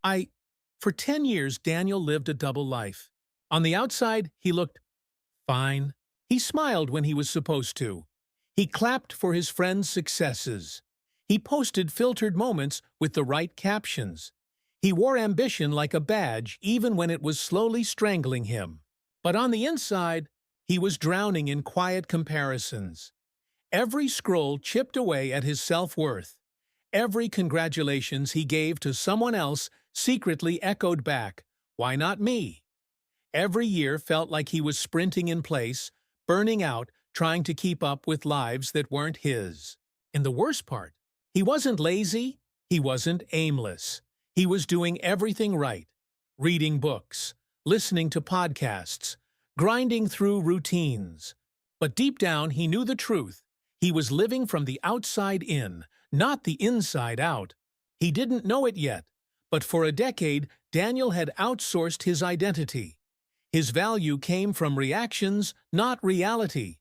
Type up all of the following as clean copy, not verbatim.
I, for 10 years, Daniel lived a double life. On the outside, he looked fine. He smiled when he was supposed to. He clapped for his friends' successes. He posted filtered moments with the right captions. He wore ambition like a badge even when it was slowly strangling him. But on the inside, he was drowning in quiet comparisons. Every scroll chipped away at his self-worth. Every congratulations he gave to someone else secretly echoed back, "Why not me?" Every year felt like he was sprinting in place, burning out, trying to keep up with lives that weren't his. And the worst part, he wasn't lazy, he wasn't aimless. He was doing everything right. Reading books, listening to podcasts, grinding through routines. But deep down, he knew the truth. He was living from the outside in, not the inside out. He didn't know it yet, but for a decade, Daniel had outsourced his identity. His value came from reactions, not reality.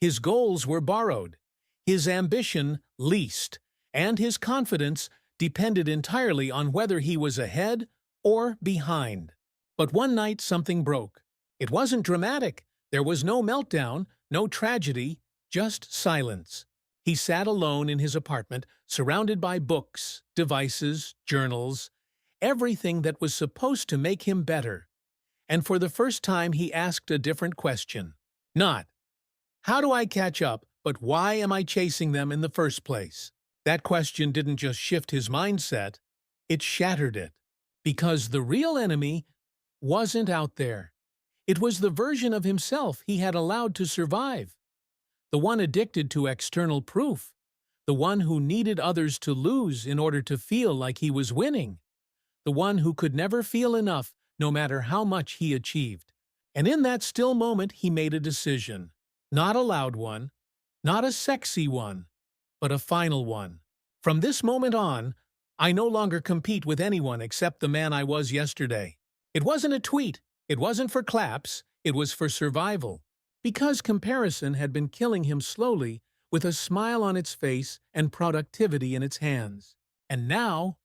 His goals were borrowed, his ambition leased, and his confidence depended entirely on whether he was ahead or behind. But one night something broke. It wasn't dramatic. There was no meltdown, no tragedy, just silence. He sat alone in his apartment, surrounded by books, devices, journals, everything that was supposed to make him better. And for the first time he asked a different question. Not, "How do I catch up?" but "Why am I chasing them in the first place?" That question didn't just shift his mindset, it shattered it. Because the real enemy wasn't out there. It was the version of himself he had allowed to survive. The one addicted to external proof. The one who needed others to lose in order to feel like he was winning. The one who could never feel enough no matter how much he achieved. And in that still moment he made a decision. Not a loud one, not a sexy one, but a final one. From this moment on, I no longer compete with anyone except the man I was yesterday. It wasn't a tweet, it wasn't for claps, it was for survival. Because comparison had been killing him slowly, with a smile on its face and productivity in its hands. And now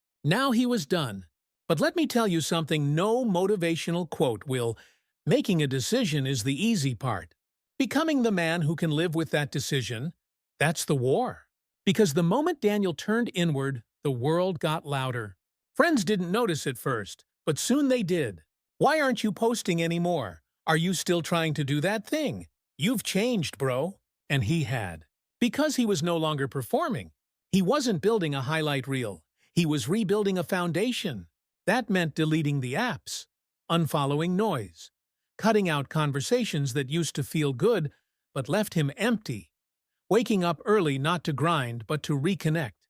he was done. But let me tell you something no motivational quote will. Making a decision is the easy part. Becoming the man who can live with that decision, that's the war. Because the moment Daniel turned inward, the world got louder. Friends didn't notice at first, but soon they did. "Why aren't you posting anymore? Are you still trying to do that thing? You've changed, bro." And he had. Because he was no longer performing. He wasn't building a highlight reel. He was rebuilding a foundation. That meant deleting the apps, unfollowing noise, cutting out conversations that used to feel good but left him empty, waking up early not to grind but to reconnect,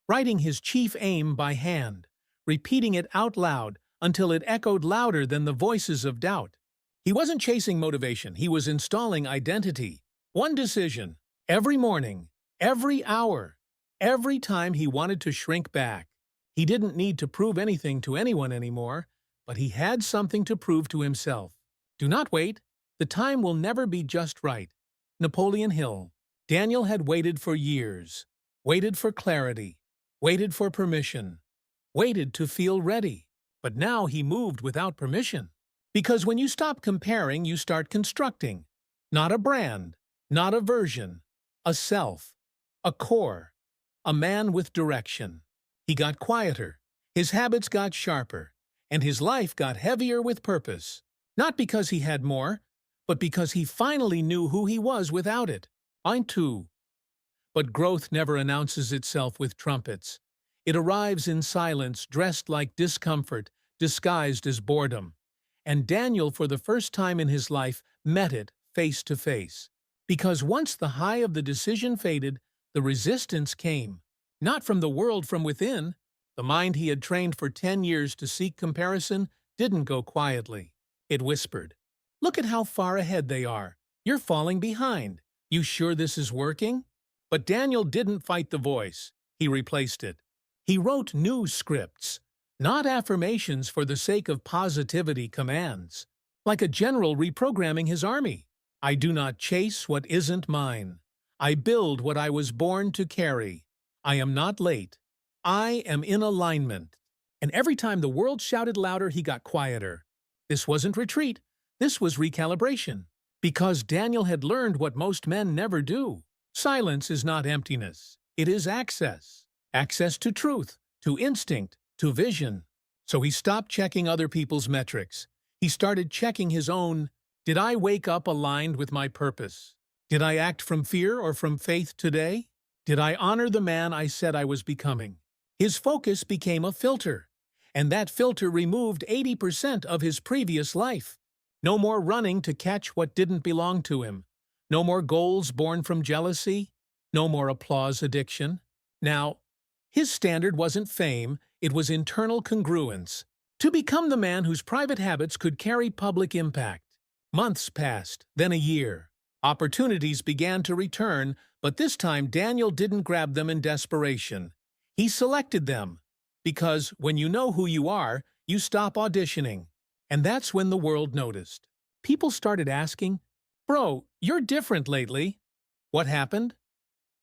writing his chief aim by hand, repeating it out loud until it echoed louder than the voices of doubt. He wasn't chasing motivation, he was installing identity. One decision, every morning, every hour, every time he wanted to shrink back. He didn't need to prove anything to anyone anymore, but he had something to prove to himself. Do not wait. The time will never be just right. Napoleon Hill. Daniel had waited for years, waited for clarity, waited for permission, waited to feel ready. But now he moved without permission. Because when you stop comparing, you start constructing. Not a brand, not a version, a self, a core, a man with direction. He got quieter, his habits got sharper, and his life got heavier with purpose. Not because he had more, but because he finally knew who he was without it. I too. But growth never announces itself with trumpets. It arrives in silence, dressed like discomfort, disguised as boredom. And Daniel, for the first time in his life, met it face to face. Because once the high of the decision faded, the resistance came. Not from the world from within. The mind he had trained for 10 years to seek comparison didn't go quietly. It whispered, "Look at how far ahead they are. You're falling behind. You sure this is working?" But Daniel didn't fight the voice. He replaced it. He wrote new scripts, not affirmations for the sake of positivity commands. Like a general reprogramming his army. I do not chase what isn't mine. I build what I was born to carry. I am not late. I am in alignment. And every time the world shouted louder, he got quieter. This wasn't retreat. This was recalibration. Because Daniel had learned what most men never do. Silence is not emptiness. It is access. Access to truth, to instinct, to vision. So he stopped checking other people's metrics. He started checking his own. Did I wake up aligned with my purpose? Did I act from fear or from faith today? Did I honor the man I said I was becoming? His focus became a filter, and that filter removed 80% of his previous life. No more running to catch what didn't belong to him. No more goals born from jealousy. No more applause addiction. Now, his standard wasn't fame, it was internal congruence. To become the man whose private habits could carry public impact. Months passed, then a year. Opportunities began to return, but this time Daniel didn't grab them in desperation. He selected them. Because when you know who you are, you stop auditioning. And that's when the world noticed. People started asking, "Bro, you're different lately." What happened?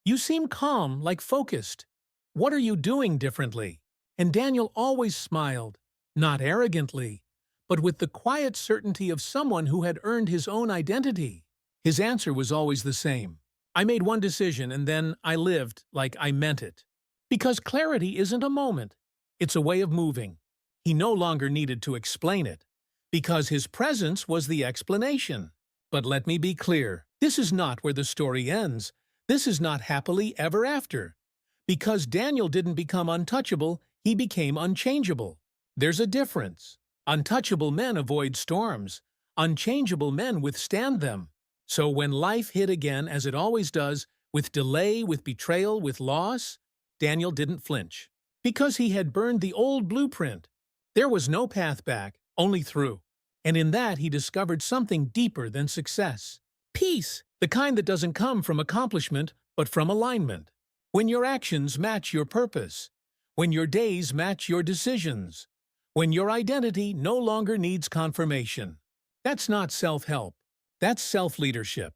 "You seem calm, like focused. What are you doing differently?" And Daniel always smiled, not arrogantly, but with the quiet certainty of someone who had earned his own identity. His answer was always the same. "I made one decision and then I lived like I meant it." Because clarity isn't a moment. It's a way of moving. He no longer needed to explain it. Because his presence was the explanation. But let me be clear, this is not where the story ends. This is not happily ever after. Because Daniel didn't become untouchable, he became unchangeable. There's a difference. Untouchable men avoid storms. Unchangeable men withstand them. So when life hit again, as it always does, with delay, with betrayal, with loss, Daniel didn't flinch. Because he had burned the old blueprint. There was no path back, only through. And in that he discovered something deeper than success. Peace, the kind that doesn't come from accomplishment, but from alignment. When your actions match your purpose. When your days match your decisions. When your identity no longer needs confirmation. That's not self-help. That's self-leadership.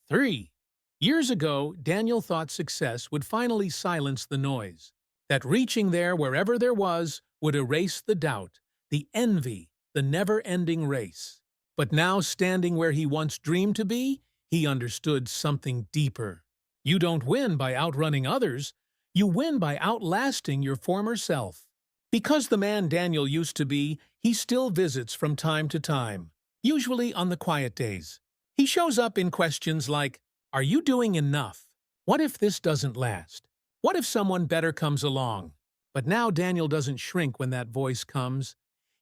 3. Years ago, Daniel thought success would finally silence the noise. That reaching there wherever there was would erase the doubt, the envy, the never-ending race. But now, standing where he once dreamed to be, he understood something deeper. You don't win by outrunning others. You win by outlasting your former self. Because the man Daniel used to be, he still visits from time to time, usually on the quiet days. He shows up in questions like, "Are you doing enough? What if this doesn't last? What if someone better comes along?" But now Daniel doesn't shrink when that voice comes.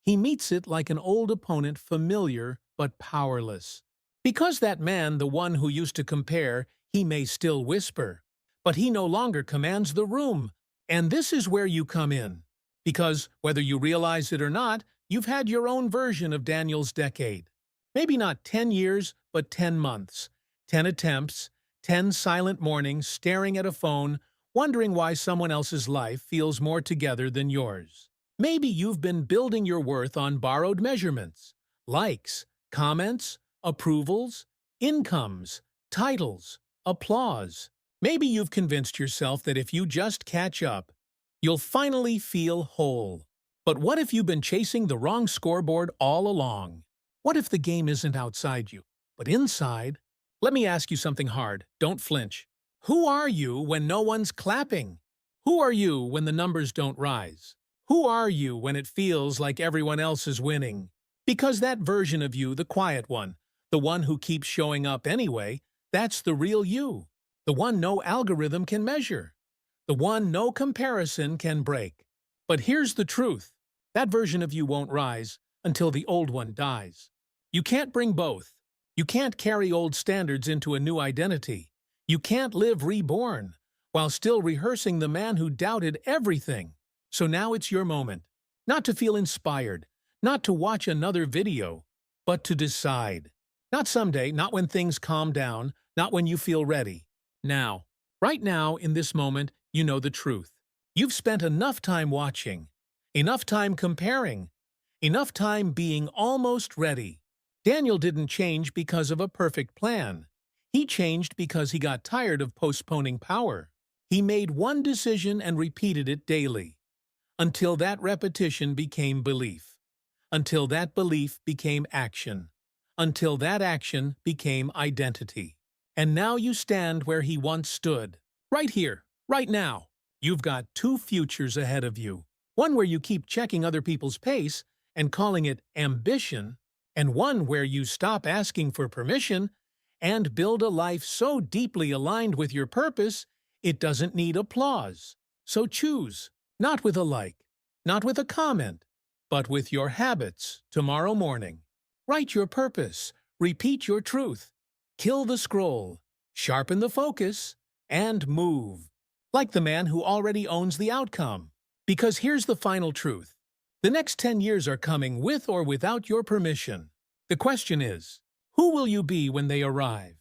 He meets it like an old opponent, familiar but powerless. Because that man, the one who used to compare, he may still whisper. But he no longer commands the room. And this is where you come in. Because, whether you realize it or not, you've had your own version of Daniel's decade. Maybe not 10 years, but 10 months. 10 attempts, 10 silent mornings staring at a phone, wondering why someone else's life feels more together than yours. Maybe you've been building your worth on borrowed measurements. Likes, comments, approvals, incomes, titles, applause. Maybe you've convinced yourself that if you just catch up, you'll finally feel whole. But what if you've been chasing the wrong scoreboard all along? What if the game isn't outside you, but inside? Let me ask you something hard. Don't flinch. Who are you when no one's clapping? Who are you when the numbers don't rise? Who are you when it feels like everyone else is winning? Because that version of you, the quiet one, the one who keeps showing up anyway, that's the real you. The one no algorithm can measure. The one no comparison can break. But here's the truth. That version of you won't rise until the old one dies. You can't bring both. You can't carry old standards into a new identity. You can't live reborn while still rehearsing the man who doubted everything. So now it's your moment. Not to feel inspired, not to watch another video, but to decide. Not someday, not when things calm down, not when you feel ready. Now. Right now, in this moment, you know the truth. You've spent enough time watching, enough time comparing, enough time being almost ready. Daniel didn't change because of a perfect plan. He changed because he got tired of postponing power. He made one decision and repeated it daily. until that repetition became belief, until that belief became action, until that action became identity. And now you stand where he once stood, right here, right now. You've got two futures ahead of you. One where you keep checking other people's pace and calling it ambition, and one where you stop asking for permission and build a life so deeply aligned with your purpose it doesn't need applause. So choose, not with a like, not with a comment, but with your habits tomorrow morning. Write your purpose, repeat your truth, kill the scroll, sharpen the focus, and move. Like the man who already owns the outcome. Because here's the final truth. The next 10 years are coming with or without your permission. The question is, who will you be when they arrive?